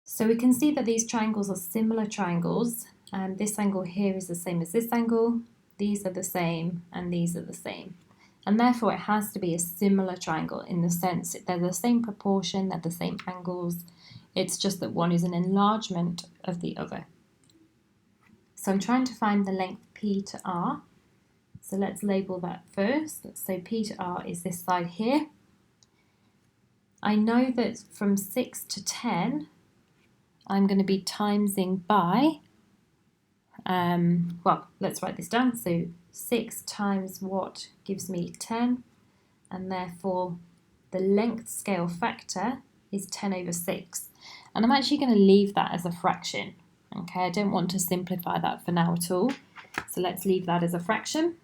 So we can see that these triangles are similar triangles, and this angle here is the same as this angle, these are the same, and these are the same. And therefore it has to be a similar triangle in the sense that they're the same proportion, they're the same angles, it's just that one is an enlargement of the other. So I'm trying to find the length P to R. So let's label that first. So P to R is this side here. I know that from 6 to 10, I'm going to be timesing by, well, let's write this down. So 6 times what gives me 10, and therefore the length scale factor is 10 over 6. And I'm actually going to leave that as a fraction. Okay, I don't want to simplify that for now at all. So let's leave that as a fraction.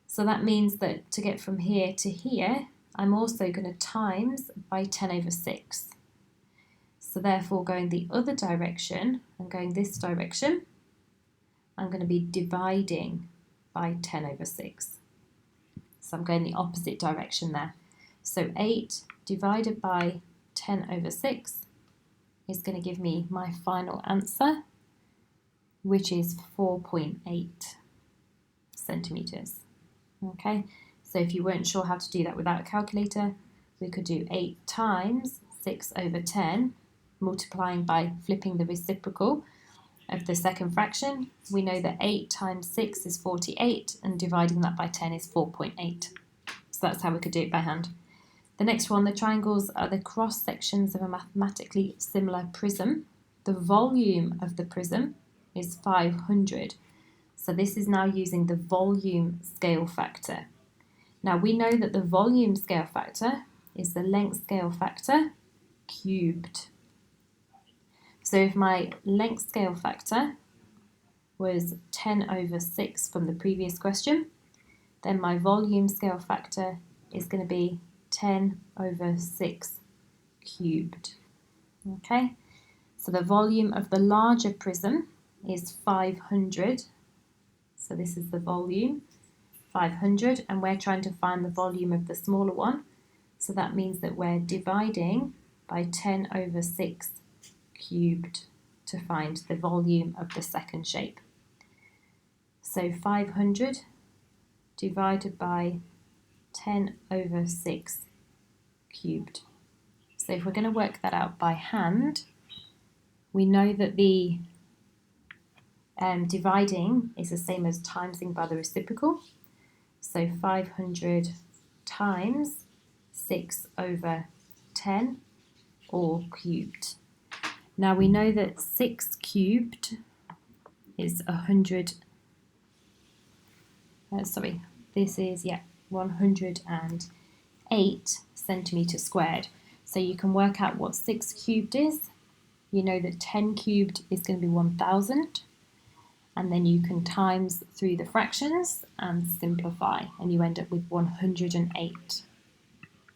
So that means that to get from here to here, I'm also going to times by 10 over 6. So therefore going the other direction and going this direction, I'm going to be dividing by 10 over 6. So I'm going the opposite direction there. So 8 divided by 10 over 6 is going to give me my final answer, which is 4.8 centimetres. Okay, so if you weren't sure how to do that without a calculator, we could do 8 times 6 over 10, multiplying by flipping the reciprocal of the second fraction. We know that 8 times 6 is 48, and dividing that by 10 is 4.8. So that's how we could do it by hand. The next one, the triangles are the cross sections of a mathematically similar prism. The volume of the prism is 500. So this is now using the volume scale factor. Now we know that the volume scale factor is the length scale factor cubed. So if my length scale factor was 10 over 6 from the previous question, then my volume scale factor is going to be 10 over 6 cubed. Okay, so the volume of the larger prism is 500. So this is the volume, 500, and we're trying to find the volume of the smaller one. So that means that we're dividing by 10 over 6 cubed to find the volume of the second shape. So 500 divided by 10 over 6 cubed. So if we're going to work that out by hand, we know that the dividing is the same as timesing by the reciprocal. So 500 times 6 over 10, all cubed. Now we know that 6 cubed is 108 centimetres squared. So you can work out what 6 cubed is. You know that 10 cubed is going to be 1000. And then you can times through the fractions and simplify, and you end up with 108.